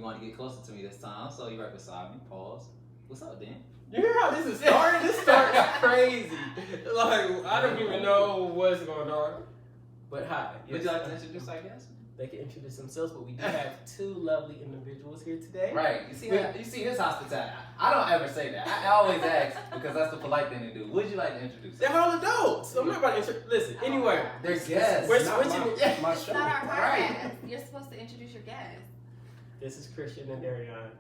you want to get closer to me this time, so you right beside me. Pause. What's up, Dan? You hear how this is starting? This start is crazy. Like, I don't even know what's going on. But hi. Would you like to introduce our guest? They can introduce themselves, but we do have two lovely individuals here today. Right. You see his hospitality. I don't ever say that. I always ask because that's the polite thing to do. Would you like to introduce They're all adults. I'm not about to introduce. Listen, anyway. They're guests. We're Not switching. It's not our podcast. Right. You're supposed to introduce your guest. This is Christian and Darion.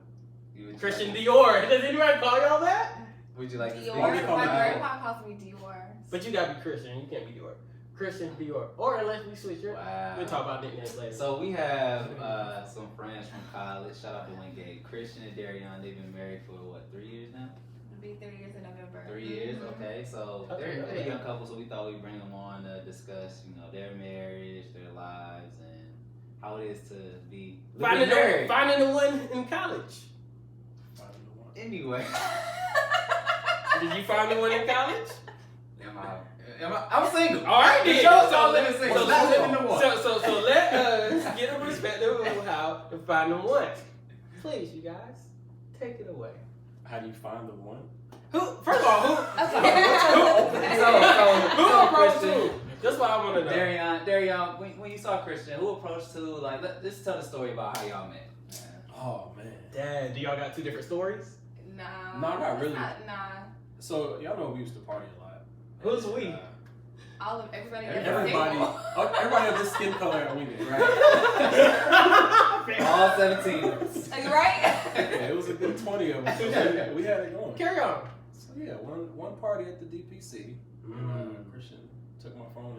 Would Christian like, Dior. Does anybody call y'all that? Would you like to speak? Dior. call My me grandpa calls me Dior. But you gotta be Christian. You can't be Dior. Christian Dior. Or unless we switch your. Wow. We'll talk about nicknames later. So we have some friends from college. Shout out to Wingate. Christian and Darion, they've been married for what, 3 years now? It'll be 3 years in November. 3 years, okay. So they're a young couple, so we thought we'd bring them on to discuss, their marriage, their lives, and how it is to be Finding married. the one in college. Anyway. Did you find the one in college? I'm single. All right, The then. show's all living single. So, Not living the one. so let us get a perspective of how to find the one. Please, you guys, take it away. How do you find the one? First of all, who approached who? That's what I want to know. Darion, when you saw Christian, who approached who? Like, let's tell the story about how y'all met. Oh man. Dad, do y'all got two different stories? Nah. No, not really. Nah. So y'all know we used to party a lot. Who's we? Everybody. Everybody of this skin color at Wingate, right? All 17. Are you right? Yeah, it was a good 20 of us. So we had it going. Carry on. So yeah, one party at the DPC. Christian took my phone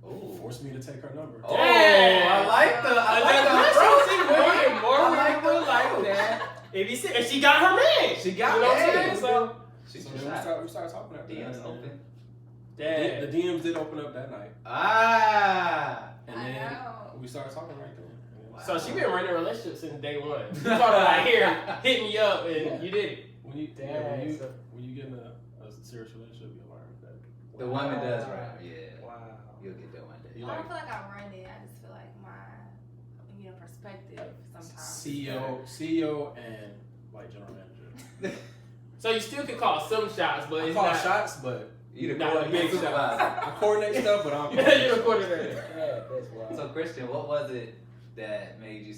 and forced me to take her number. Oh, I like the More that. If she got her man. She got man. So we started talking after DMs that. open. Dad. The DMs did open up that night. And I then know. we started talking right then. Wow. So she been running a relationship since day one. You started like here, hit me up, and you did it. When you Dad, when you get in a serious relationship, you learn that The woman does right. Yeah. Wow. You'll get that one day. You I don't like feel like I run it. I just feel like my, perspective sometimes. CEO and like general manager. So you still can call some shots, but I it's call not shots, but You the Not a big supervisor. I coordinate stuff, but I'm You're the coordinator. Yeah, that's wild. So Christian, what was it that made you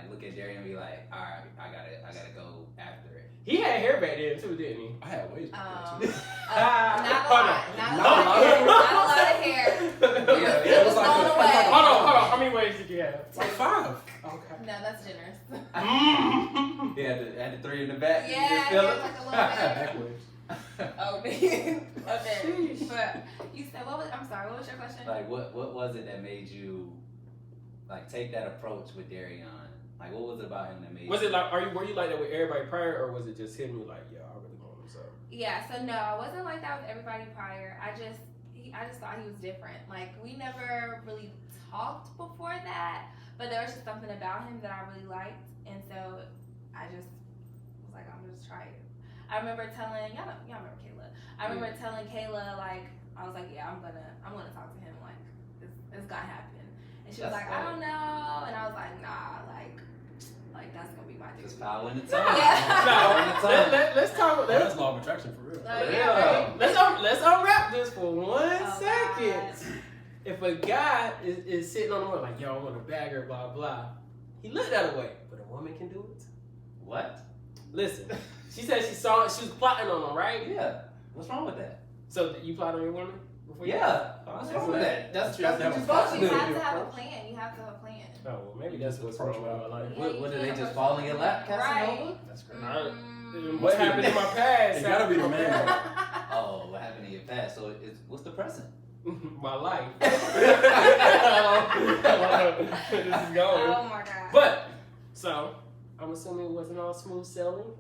look at Darion and be like, all right, I gotta go after it? He had hair back then too, didn't he? I had ways back then too. Not a lot of hair. Yeah, It was like going away. Hold on. How many ways did you have? Like 5. Okay. No, that's generous. Yeah, had the 3 in the back. Yeah, You just feel yeah, it? like a little bit. Backwards. Oh, okay. But you said I'm sorry, what was your question? Like, what was it that made you take that approach with Darion? Like, what was it about him that made? Was it like were you like that with everybody prior, or was it just him? Like, yeah, I really want him so. Yeah, so no, I wasn't like that with everybody prior. I just thought he was different. Like, we never really talked before that, but there was just something about him that I really liked, and so I just was like, I'm gonna just try it. I remember telling y'all remember Kayla. I remember telling Kayla, like, I was like, yeah, I'm gonna talk to him, like, it's gonna happen. And she was like, I don't know, and I was like, nah, like that's gonna be my dude. Just power in the tongue. Yeah. Let's talk about That's that. law of attraction for real. Yeah, right. Let's unwrap this for 1 Oh, second. God. If a guy is sitting on the wall like, yo, I want to bag her, blah blah, he looked that away, but a woman can do it. What? Listen, she said she saw it. She was plotting on him, right? Yeah. What's wrong with that? So you plot on your woman before you? Yeah. What's wrong with that? That's You have what to you're have supposed to You do. have to have a plan. You have to have a plan. Oh well, maybe that's what's wrong with my life. Yeah. What did they just fall in your lap, Casanova? That's great. What happened in my past? You gotta be the man. Oh, what happened in your past? So what's the present? My life. This is going. Oh my god. But so I'm assuming it wasn't all smooth sailing.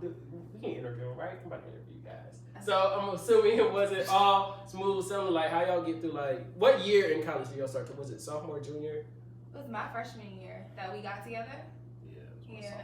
We can't interview, right? I'm about to interview you guys. So I'm assuming it wasn't all smooth sailing. Like, how y'all get through? Like, what year in college did y'all start? Was it sophomore, junior? It was my freshman year that we got together. Yeah. Yeah.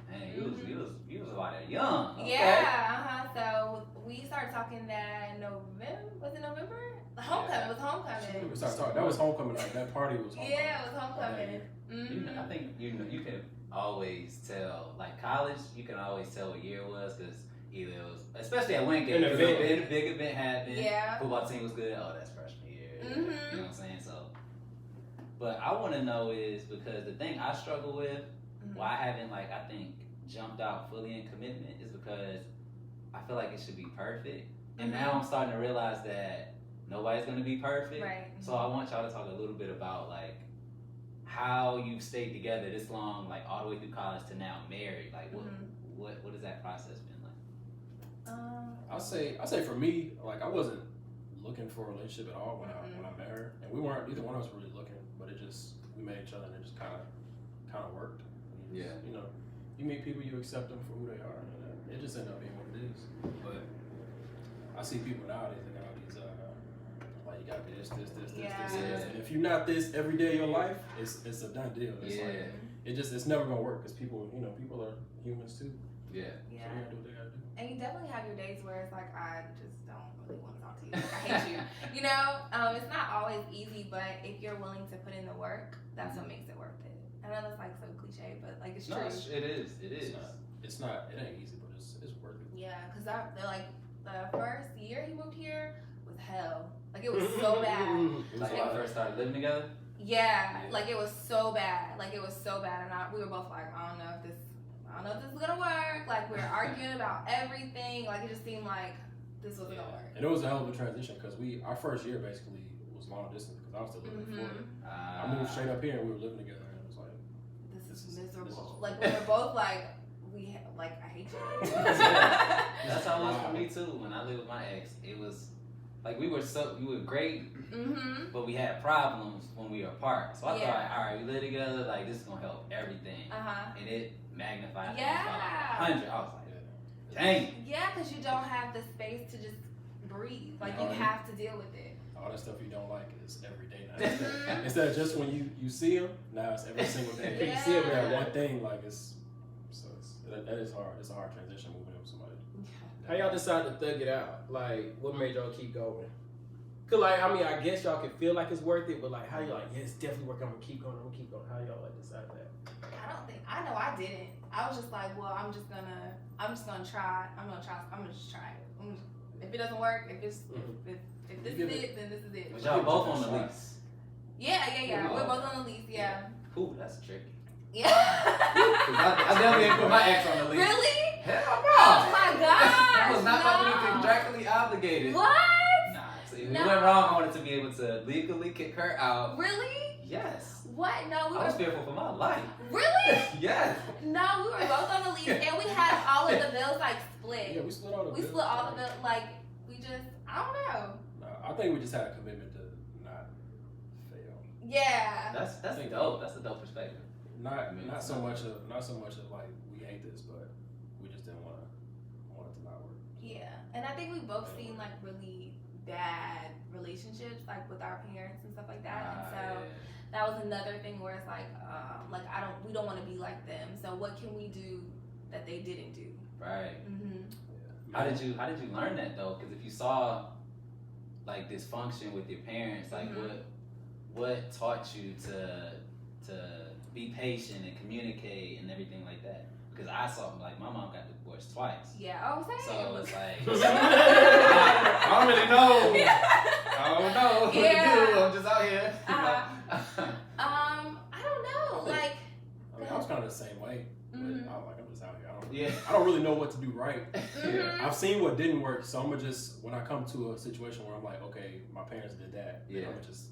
Man, you was a lot of young. Okay. Yeah, so we we started talking that November. Was it November? Homecoming was homecoming. We started talking. That was homecoming. Like that party was homecoming. Yeah, it was homecoming. You know, I think you can always tell. Like college, you can always tell what year it was because either it was, especially at Wingate, An event. a big event happened. Yeah. Football team was good. Oh, that's freshman year. Mm-hmm. You know what I'm saying? So, but I want to know is because the thing I struggle with, why I haven't I think jumped out fully in commitment is because I feel like it should be perfect, and now I'm starting to realize that nobody's gonna be perfect. Right. So I want y'all to talk a little bit about like how you've stayed together this long, like all the way through college to now married. Like what has that process been like? I say for me, like I wasn't looking for a relationship at all when I met her, and we weren't either one of us really looking, but it just we met each other and it just kind of worked. And Yeah. You know, you meet people, you accept them for who they are, and it just ended up being what it is. But I see people nowadays that got all these like you got this, and if you're not this every day of your life, it's a done deal. It's like it's never gonna work because people are humans too. Yeah. Yeah. So they gotta do what they gotta do. And you definitely have your days where it's like, I just don't really want to talk to you. Like, I hate you. You know, it's not always easy, but if you're willing to put in the work, that's what makes it worth it. I know that's like so cliche, but like it's true. No, it is. It is. It ain't easy, but it's worth it. Yeah, because they're like the first year he moved here was hell. Like it was so bad. Like when we first started living together. Yeah, like it was so bad. Like it was so bad, and we were both like, I don't know if this is gonna work. Like we were arguing about everything. Like it just seemed like this wasn't gonna work. And it was a hell of a transition because our first year basically was long distance because I was still living in Florida. I moved straight up here and we were living together, and it was like, this is miserable. Like we were both like, I hate you. That's how it was for me too. When I lived with my ex, it was like we were great, but we had problems when we were apart. So I thought, all right, we live together. Like this is gonna help everything, and it magnified. Yeah. 100. I was like, dang. Yeah, because you don't have the space to just breathe. Like you have to deal with it. all that stuff you don't like is every day now. Instead of just when you see them, now it's every single day. Yeah. You see them that one thing, like that is hard. It's a hard transition moving in with somebody. How y'all decide to thug it out? Like, what made y'all keep going? Cause like, I mean, I guess y'all can feel like it's worth it, but like, how you like, yeah, it's definitely worth it. I'm gonna keep going. How y'all like decide that? I know I didn't. I was just like, well, I'm just gonna try. I'm gonna just try it. If it doesn't work, if this is it, then this is it. But y'all both on the lease. Yeah. We're both on the lease. Yeah. Ooh, that's tricky. Yeah. I definitely didn't put my ex on the lease. Really? Hell no. Oh my god. I was not contractually obligated. What? Nah. So if we went wrong, I wanted to be able to legally kick her out. Really? Yes. What? No, I was fearful for my life. Really? Yes. No, we were both on the lease, and we had all of the bills like split. Yeah, we split all the bills. We split all the bills. Like we just, I don't know. No, I think we just had a commitment to not fail. Yeah. That's dope. That's a dope perspective. Not so much of like we hate this, but we just didn't want it to not work. Yeah, and I think we both seen like really bad relationships, like with our parents and stuff like that, and so that was another thing where it's like we don't want to be like them. So what can we do that they didn't do? Right. Mm-hmm. Yeah. How did you learn that though? Because if you saw like dysfunction with your parents, like what taught you to be patient and communicate and everything like that? Because I saw like my mom got divorced twice. Yeah, I was saying. So it's like I don't really know. Yeah. I don't know what to do. I'm just out here. I don't know. Like I was kind of the same way. But I'm just out here. Yeah. I don't really know what to do right. I've seen what didn't work, so I'm gonna just when I come to a situation where I'm like, okay, my parents did that. I'm gonna just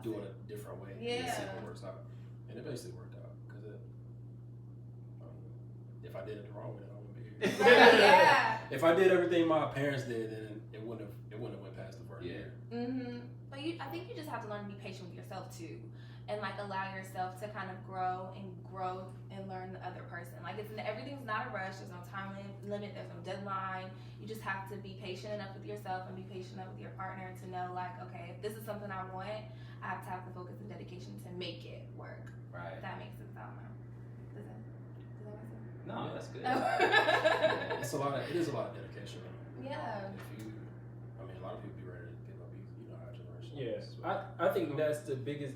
do it a different way. And see what works out. And it basically worked out because if I did it the wrong way, then I wouldn't be here. Yeah. If I did everything my parents did, then it wouldn't have went past the first year. But I think you just have to learn to be patient with yourself too, and like allow yourself to kind of grow and learn the other person. Like everything's not a rush. There's no time limit. There's no deadline. You just have to be patient enough with yourself and be patient enough with your partner to know like, okay, if this is something I want, I have to have the focus and dedication to make it work. Right. If that makes sense. I don't know. Does that make sense? No, that's good. It is a lot of dedication. Yeah. If Yeah, I think that's the biggest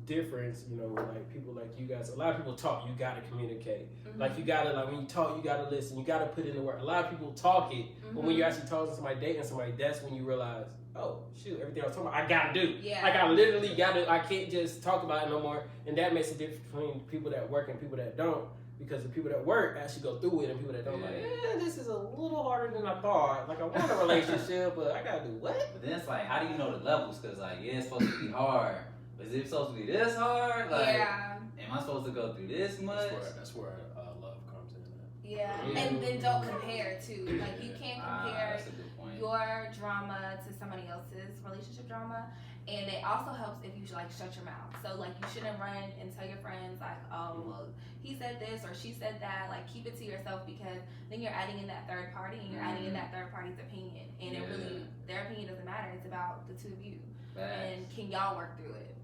difference, you know, like people like you guys. A lot of people talk, you gotta communicate. Mm-hmm. Like you gotta, like when you talk, you gotta listen. You gotta put in the work. A lot of people talk it, but when you're actually talking to somebody, dating somebody, that's when you realize, oh shoot, everything I was talking about, I gotta do. Yeah. Like I literally gotta. I can't just talk about it no more. And that makes a difference between people that work and people that don't. Because the people that work actually go through it, and people that don't like, this is a little harder than I thought. Like I want a relationship, but I gotta do what? But then it's like, how do you know the levels? Because like, yeah, it's supposed to be hard, but is it supposed to be this hard? Like, am I supposed to go through this much? That's where love comes in. Yeah, and then don't compare too. Like you can't compare That's a good point. your drama to somebody else's relationship drama. And it also helps if you like shut your mouth. So like you shouldn't run and tell your friends like, oh well, he said this or she said that. Like keep it to yourself, because then you're adding in that third party and you're adding in that third party's opinion. And it really, their opinion doesn't matter. It's about the two of you. And can y'all work through it?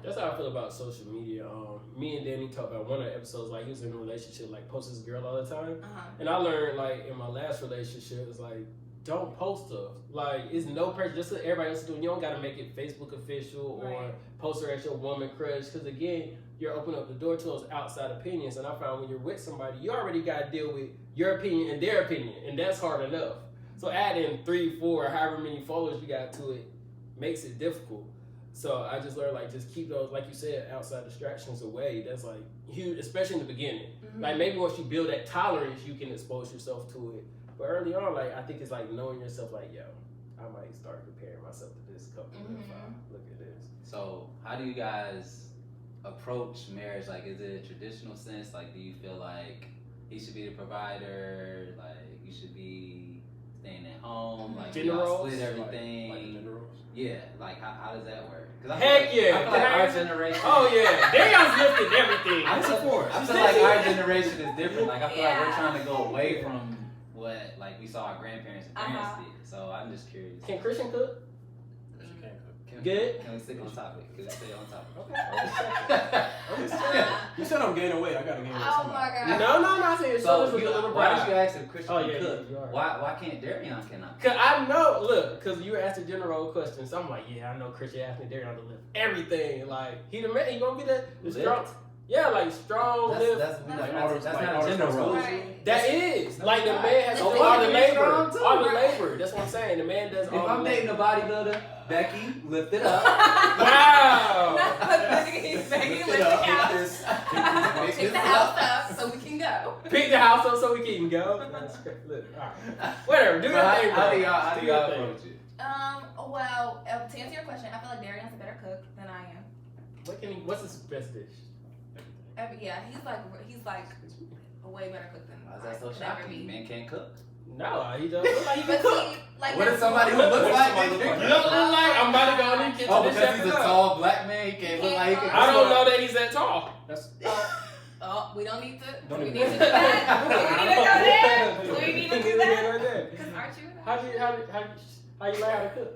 That's how I feel about social media. Me and Danny talked about one of the episodes, like he was in a relationship, like posts his girl all the time. And I learned like in my last relationship, it's like, don't post stuff. Like, it's no pressure. Just what everybody else is doing. You don't got to make it Facebook official or post her as your woman crush. Because, again, you're opening up the door to those outside opinions. And I found when you're with somebody, you already got to deal with your opinion and their opinion. And that's hard enough. So adding 3, 4, however many followers you got to it makes it difficult. So I just learned, like, just keep those, like you said, outside distractions away. That's, like, huge, especially in the beginning. Like, maybe once you build that tolerance, you can expose yourself to it. But early on, like, I think it's like knowing yourself, like, yo, I might start comparing myself to this couple if I look at this. So how do you guys approach marriage? Like, is it a traditional sense? Like, do you feel like he should be the provider? Like, you should be staying at home? Like, Gender y'all roles? split everything? Like gender roles? Yeah, like, how does that work? Heck yeah! I feel like our generation... Oh yeah, Darion's lifted everything. I feel like our generation is different. Like, I feel like we're trying to go away from what like we saw our grandparents and parents did. So I'm just curious. Can Christian cook? She can't cook. Good. Can we stick on topic? Can we stay on topic? Okay. You said I'm gaining weight. I gotta gain weight. Oh my god. No. I said So so. why did you ask if Christian Oh, can yeah, cook? you are. Why can't Darion cannot? Cause I know, look, cause you asked a general question, so I'm like, yeah, I know Christian asked me Darion to lift everything. Like he the man, he gonna be the strong. Yeah, like strong lift. That's not a gender role. Right. That is like the man has to do all the labor. All the labor. That's what I'm saying. The man does If all I'm the dating a labor. bodybuilder, Becky, lift it up. Wow. Becky, lift the couch. Pick the house up so we can go. Pick the house up so we can go. That's great. Look, all right. Whatever. Do your thing, bro. How do y'all approach it? Well, to answer your question, I feel like Darion's a better cook than I am. What's his best dish? Yeah, he's like a way better cook than Why is that so could ever shocking? be. Men can't cook. No, he doesn't look like he But can cook. see, like What if that's somebody who more- looks like somebody they look can You cook? don't look like I'm about to go in the kitchen Oh, and because chef he's it a up. tall black man, he can't look like he can cook. I don't know that he's that tall. That's Oh, we don't need to. Don't we even- need to do that. We need to go there. We need to do that. Because aren't you? How you learn how to cook?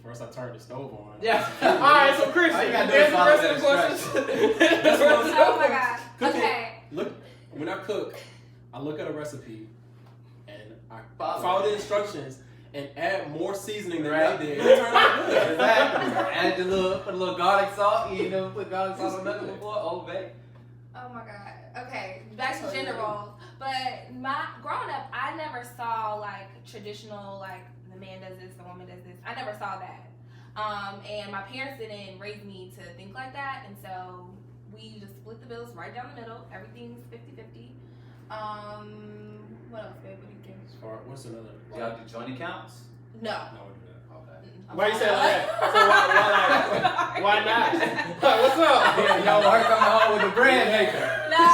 first I turned the stove on. Yeah. All right, so All Christian, you gotta do there's is the follow rest of the that questions. Oh my god. Cooking. Okay. Look, when I cook, I look at a recipe and I Follow follow it. the instructions and add more seasoning than Right. they did. It turned out good. Exactly. Add put a little garlic salt. You know, put garlic salt on nothing before. Old Bay. Oh my god. Okay, back to gender roles. But growing up, I never saw like traditional like the man does this, the woman does this. I never saw that. And my parents didn't raise me to think like that, and so we just split the bills right down the middle. Everything's 50-50. What else, babe? What do you think? As far, what's another? Do y'all do joint accounts? No. No, we do that. Okay. Why you say that? So why not? Like, what's up? Yeah, y'all are coming home with the brand maker. No.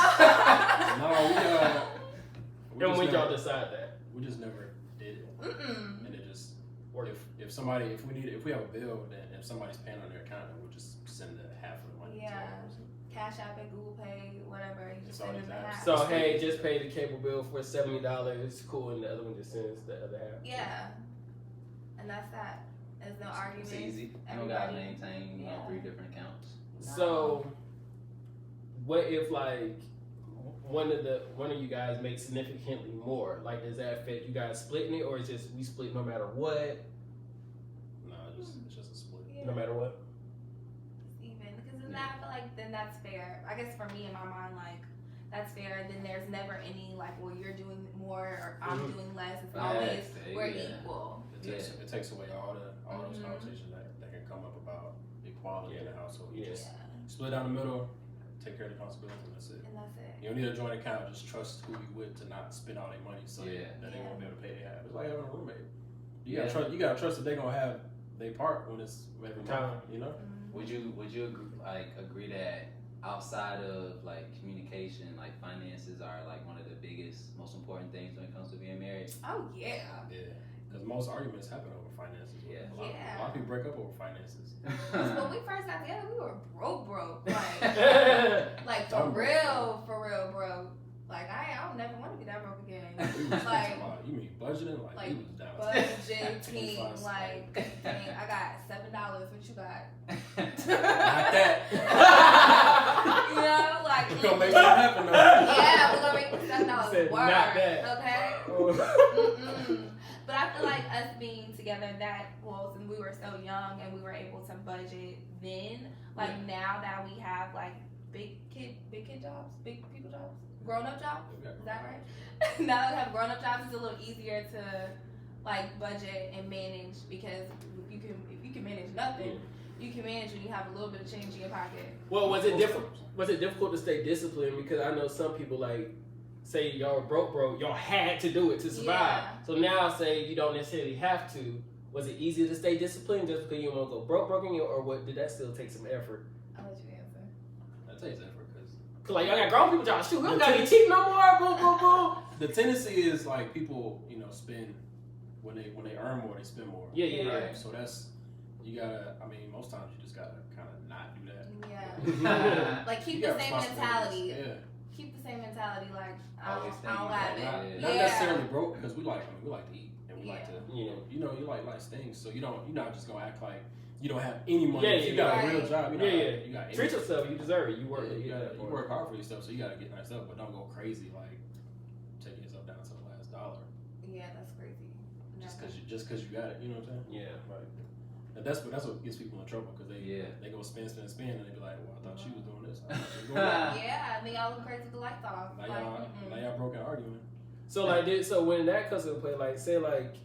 No, And when just y'all never- decide that? we just never did it. Mm-mm. And it just, if we have a bill, then if somebody's paying on their account, then we'll just send the half of the money. Yeah. To our person. Cash App it, Google Pay, whatever. You just It's all send in these the apps. half. So hey, just pay the cable bill for $70. Cool, and the other one just sends the other half. Yeah. And that's that. There's no argument. It's easy. You don't gotta maintain, 3 different accounts. So, what if like one of you guys makes significantly more? Like, does that affect you guys splitting it, or is just we split no matter what? No, it's just a split. Yeah. No matter what. Even because then I feel like then that's fair. I guess for me in my mind, like that's fair. And then there's never any like, well, you're doing more or I'm doing less. It's always we're equal. It takes away all those conversations that can come up about equality in the household. You just split down the middle, take care of the responsibilities, and that's it. And that's it. You don't need a joint account. Just trust who you with to not spend all their money, so that they won't be able to pay their half. It's like having a roommate. You gotta trust that they're gonna have their part when it's every month. You know. Would you agree that outside of like communication, like finances are like one of the biggest, most important things when it comes to being married? Oh yeah. Yeah. Because most arguments happen over finances. Yeah. A lot of people break up over finances. When we first got together, we were broke. Like for real broke. Like I'll never want to be that broke again. Like you mean budgeting? Like we was down. Budgeting. Like dang, I got $7. What you got? Not that. You know, like we're gonna make that happen though. Yeah, we're gonna make the $7 work. Not that. Okay. But I feel like us being together since we were so young and we were able to budget then, like now that we have like big kid jobs, big people jobs, grown up jobs, is that right? Now that we have grown up jobs, it's a little easier to like budget and manage because if you can manage nothing, you can manage when you have a little bit of change in your pocket. Well, was it difficult to stay disciplined? Because I know some people like say y'all broke, y'all had to do it to survive. Yeah. So now say you don't necessarily have to. Was it easier to stay disciplined just because you don't want to go broke, or what? Did that still take some effort? I'll let you answer. That takes effort Cause like y'all got grown people jobs. Shoot, we don't got any teeth no more. Boom, boom, boom. The tendency is like people, spend when they earn more, they spend more. Yeah. So that's you gotta. I mean, most times you just gotta kind of not do that. Yeah. Like keep the same mentality. Yeah. Keep the same mentality. Like I Always don't have it. Not necessarily broke because we like to eat and we like to you like nice things. So you're not just gonna act like you don't have any money. Yeah, you got a real job. You got treat yourself. You deserve it. You work. You work hard for yourself, so you gotta get nice stuff, but don't go crazy like taking yourself down to the last dollar. Yeah, that's crazy. Just cause you got it. You know what I'm saying? Yeah. Right. And that's what gets people in trouble because they go spend and they be like, well, I thought she was doing this. Yeah, and they all look crazy with the lights off. Now y'all broke an argument. So so when that comes into play, like say like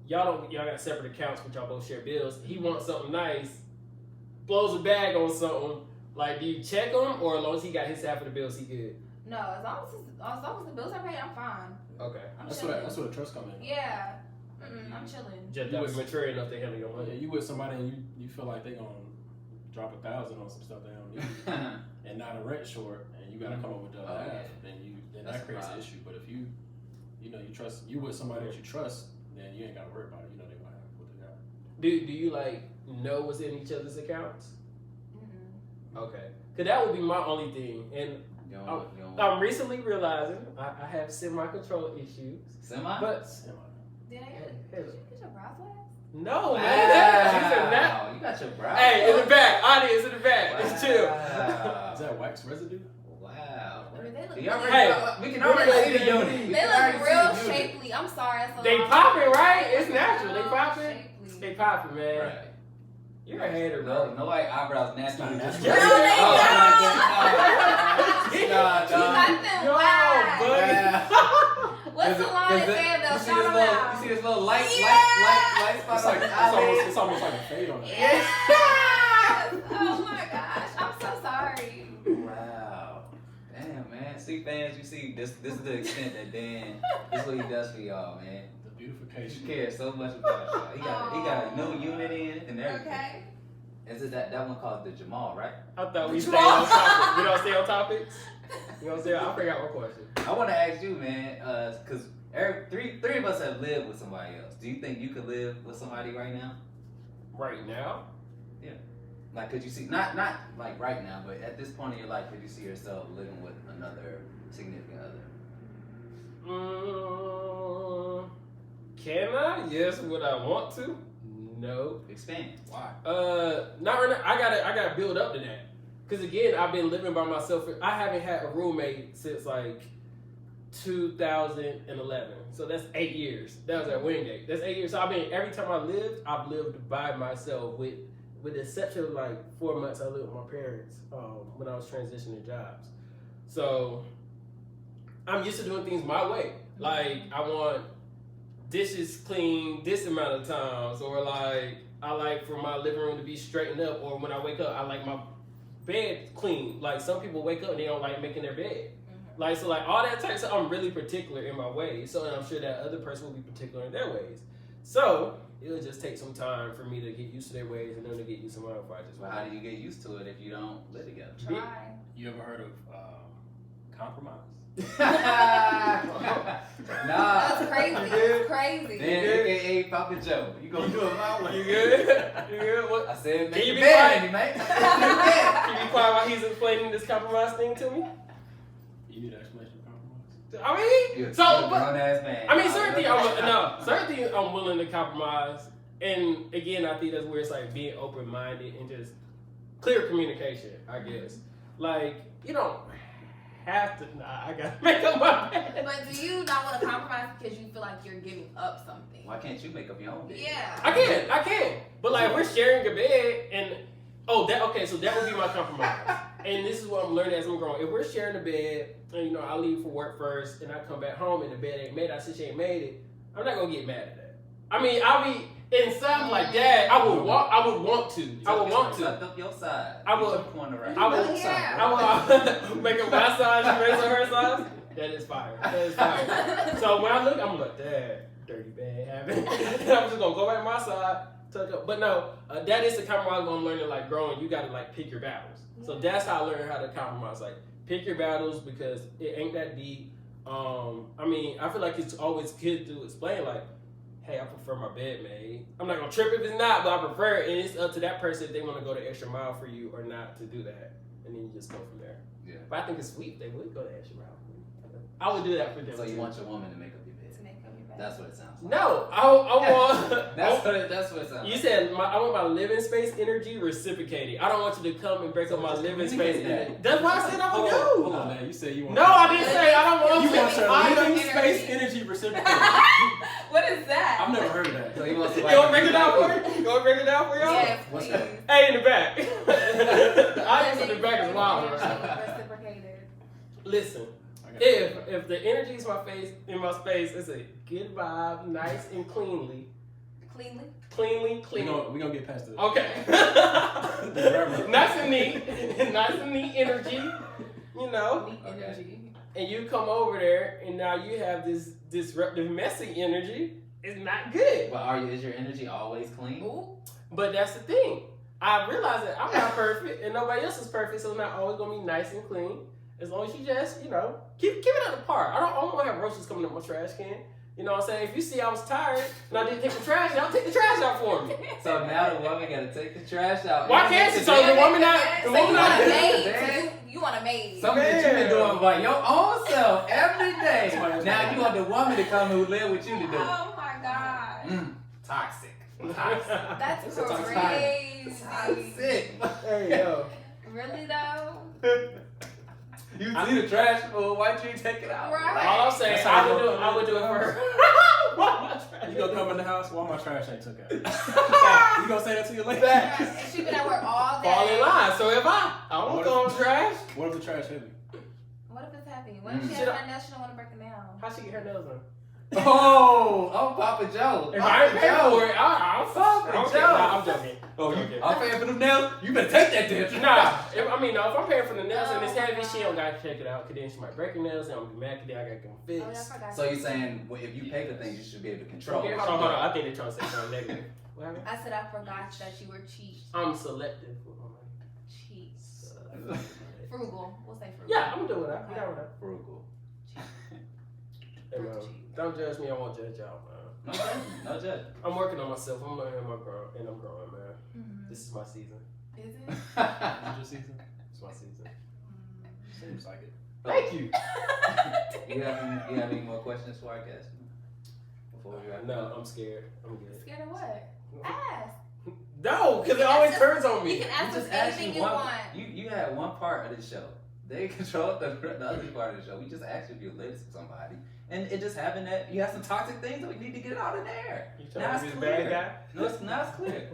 y'all got separate accounts but y'all both share bills. He wants something nice, blows a bag on something. Like, do you check him, or as long as he got his half of the bills, he good? No, as long as the bills are paid, I'm fine. Okay. That's where the trust comes in. Yeah. I'm chilling. Just you was mature enough to handle your money. Yeah, you with somebody and you feel like they gonna drop 1,000 on some stuff they don't need, and not a rent short, and you gotta come up with the other half, then that creates an issue. But if you trust with somebody that you trust, then you ain't gotta worry about it. You know they gonna have what they got. Do you like know what's in each other's accounts? Okay, cause that would be my only thing, and I'm recently realizing I have semi-control issues. But Did I get your brows waxed? No, wow. man. These are not. You got your brows. Hey, in the back, audience in the back. It's chill. Is that wax residue? Wow. I mean, they look We can already see the unit. They look real shapely. I'm sorry. They popping, right? It's natural. They popping. They popping, man. Right. You're a hater, bro. No, like eyebrows nasty. No, they No, You got them waxed. What salon is there though? Shout them out. You see this little light spot on his eyelid? It's almost like a fade on it. Yes! Oh my gosh. I'm so sorry. Wow. Damn, man. See, fans, you see, this is the extent that Dan, this is what he does for y'all, man. The beautification. He cares so much about y'all. He got a new unit in and everything. Okay. Is it that one called the Jamal, right? I thought we stayed on topic. We don't stay on topics? You know what I'm saying? I forgot my question. I want to ask you, man, because three of us have lived with somebody else. Do you think you could live with somebody right now? Right now? Yeah. Like, could you see, not like right now, but at this point in your life, could you see yourself living with another significant other? Can I? Yes. Would I want to? No. Expand. Why? Not right now. I gotta build up to that. Cause again, I've been living by myself. I haven't had a roommate since like 2011. So that's 8 years. That was at Wingate. That's 8 years. So I mean, every time I've lived by myself with the exception of like 4 months I lived with my parents when I was transitioning jobs. So I'm used to doing things my way. Like I want dishes clean this amount of times, or like I like for my living room to be straightened up, or when I wake up I like my bed clean. Like some people wake up and they don't like making their bed. Like so like all that type of stuff, I'm really particular in my ways. So and I'm sure that other person will be particular in their ways. So it'll just take some time for me to get used to their ways and them to get used to mine before I just. Well, how do you get used to it if you don't live together? Try. You ever heard of compromise? Nah. That's crazy. It's crazy. Then AKA Papa Joe. You gonna do it my way. You good? You good? What? I said make Can you your be quiet? bed, man. Can you be quiet while he's explaining this compromise thing to me? You need an explanation of compromise? I mean, You're a but grown-ass man. I mean, certain things I'm willing to compromise, and again, I think that's where it's like being open-minded and just clear communication. I guess, like you don't have to. Nah, I gotta make up my bed. But do you not want to compromise because you feel like you're giving up something? Why can't you make up your own bed? Yeah. I can. But like, if we're sharing a bed, and so that would be my compromise. And this is what I'm learning as I'm growing. If we're sharing a bed, and I leave for work first, and I come back home and the bed ain't made, I said she ain't made it, I'm not gonna get mad at that. I mean, I'll be in something like that. I would want to. Lift up your side. I Get would- your corner right. I would make up my size, she makes up her size. That is fire. So when I look, I'm like, that dirty bad habit. I'm just gonna go back to my side, tuck up. But no, that is the compromise I'm learning. Like growing, you gotta like pick your battles. So that's how I learned how to compromise. Like pick your battles because it ain't that deep. I mean, I feel like it's always good to explain like, hey, I prefer my bed made. I'm not gonna trip if it's not, but I prefer it, and it's up to that person if they want to go the extra mile for you or not to do that, and then you just go from there. Yeah. But I think it's sweet if they would go the extra mile. I would do that for them. So you too. want your woman to make up your bed? To make up your bed. That's what it sounds like. No, I want. That's what it sounds You like. said I want my living space energy reciprocated. I don't want you to come and break up my living space energy. That's what I said I would Hold do. on, man. You said you want. No, I didn't say I don't want You to. want your I living energy. space energy reciprocated. What is that? I've never heard of that. So you want You somebody want to to break be it down like for you? You want to break it down for y'all? Yes, What's please. that? Hey, in the back. I just in the back is wild. Reciprocated. Listen, I got it. if the energy is in my space, it's a good vibe, nice and cleanly. Cleanly. Cleanly. We gonna get past this. Okay. Grammar. Nice and neat energy. You know. Neat Okay. energy. And you come over there, and now you have this disruptive, messy energy. It's not good. But is your energy always clean? Ooh. But that's the thing. I realize that I'm not perfect, and nobody else is perfect, so it's not always gonna be nice and clean. As long as you just, keep it at the part. I don't want to have roaches coming up my trash can. You know what I'm saying? If you see I was tired and I didn't take the trash out, take the trash out for me. So now the woman gotta take the trash out. Why can't she? So the woman not. So you want a maid. You want a maid. Something that you've been Man. doing by your own self every day. Somebody Now else. you want the woman to come who live with you to do. Oh my god. Toxic. That's Toxic. crazy. Toxic. Hey yo. Really though? You see the trash full, why don't you take it out? Right. All I'm saying, That's how I would do it for her. You gonna come in the house? Why my trash ain't took out? You gonna say that to your lady? And she been at work all day. Fall in line. So if I don't What throw trash, What if the trash heavy? What if it's heavy? What if she has her nails? She don't want to break them down. how she get her nails done? Oh, Papa Joe. If I ain't paying for it, I'm Papa Joe. I'm joking. Oh, Okay. I'm paying for them nails. You better take that damn. Nah, if I'm paying for the nails and it's heavy, she don't gotta check it out. Cause then she might break her nails and I'm gonna be mad. Cause then I gotta get them Oh, yeah, I fixed. forgot. So you're saying if you pay for things, you should be able to control. Okay, it. hold on. I think they're trying to say something negative. What happened? I said I forgot that you were cheap. I'm selective with my money. Cheap. Frugal. We'll say frugal. Yeah, I'm doing that. Yeah, with that. Frugal. Hey, man, don't judge me. I won't judge y'all, man. No judgment. No judgment. I'm working on myself. I'm learning my growing, and I'm growing, man. Mhm. This is my season. Is it? Is it your season? It's my season. Seems like it. Thank you. You have any more questions for our guest? Before we wrap it No, up? I'm scared. I'm good. Scared of what? Ask. No, because it always turns on You me. can ask us just asked anything you you one. want. You had one part of the show They control the other part of the show. We just asked you if you're related to somebody. And it just happened that you have some toxic things that we need to get out in there. You trying to be the bad guy? No, now it's clear.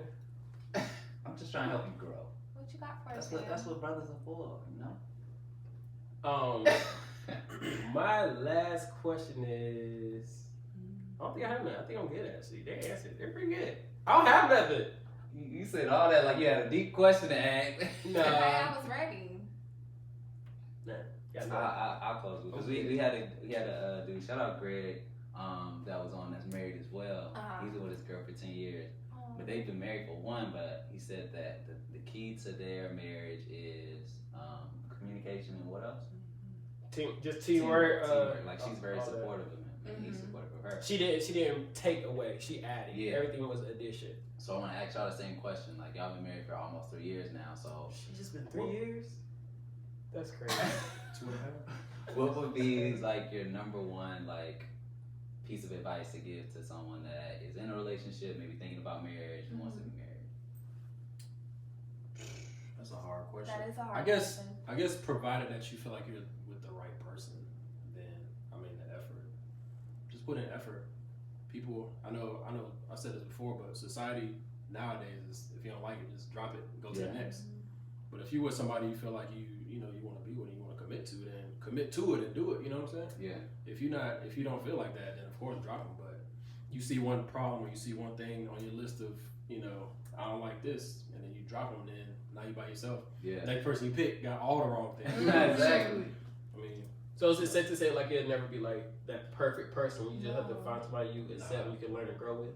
I'm just trying to help you grow. What you got for us? That's what brothers are for, you know? My last question is, I don't think I have none. I think I'm good actually. They answered. They're pretty good. I don't have nothing. You said all that like you had a deep question to ask. No. I was ready. Nah. I'll close because we had a dude. Shout out Greg. That was on that's married as well. He's been with his girl for 10 years, but they've been married for 1. But he said that the key to their marriage is communication and what else? Just teamwork. Teamwork. Like she's very supportive of him, and he's supportive of her. She didn't take away. She added. Yeah. Everything was addition. So I want to ask y'all the same question. Like y'all been married for almost 3 years now. So She just been 3 years. That's crazy. 2.5. what would be like your number one like piece of advice to give to someone that is in a relationship, maybe thinking about marriage, and wants to be married? That's a hard question. That is a hard question. I guess provided that you feel like you're with the right person, then I mean the effort. Just put in effort. People, I know. I said this before, but society nowadays is if you don't like it, just drop it and go to the next. But if you with somebody you feel like you want to be with, and you want to commit to, then commit to it and do it. You know what I'm saying? Yeah. If you don't feel like that, then of course drop them. But you see one problem or you see one thing on your list of I don't like this, and then you drop them, then now you by yourself. Yeah. Next person you pick got all the wrong things. Exactly. I mean, So is it safe to say like it'll never be like that perfect person? You just have to find somebody you accept, you can learn and grow with.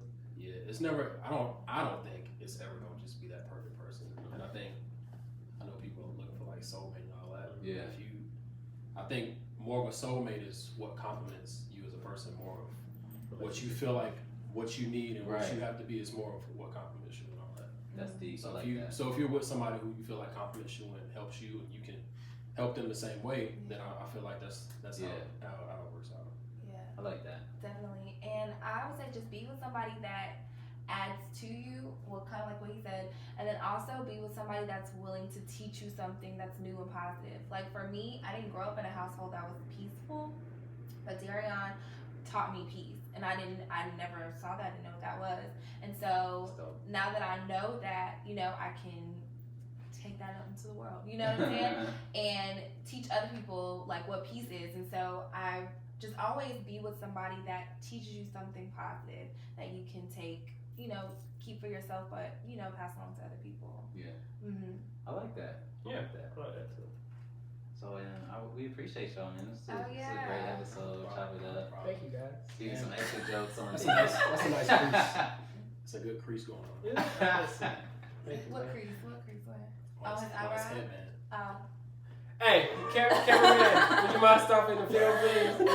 yeah, it's never. I don't think it's ever gonna just be that perfect person. And I know people are looking for like soulmate and all that. Yeah. I think more of a soulmate is what complements you as a person. More of what you feel like, what you need, and what you have to be is more of what complements you and all that. That's deep. So I like that. So if you're with somebody who you feel like compliments you and helps you, and you can help them the same way, then I feel like that's how it works out. Yeah, I like that. definitely. And I would say just be with somebody that adds to you, well, kind of like what he said, and then also be with somebody that's willing to teach you something that's new and positive. Like for me, I didn't grow up in a household that was peaceful, but Darion taught me peace, and I never saw that, didn't know what that was. And so now that I know that, I can take that out into the world, you know what I'm saying? And teach other people like what peace is. And so I just always be with somebody that teaches you something positive that you can take, keep for yourself, but pass along to other people. Yeah. Mm-hmm. I like that. Yeah, I like that too. So we appreciate y'all, man. This is a yeah. great episode. Chop it up. Thank you guys. Give you some extra jokes on That's it. a nice crease. It's a good crease going on. Thank you, What man. crease? On his eyebrow? head, man. Hey, cameraman, would you mind stopping the film, please?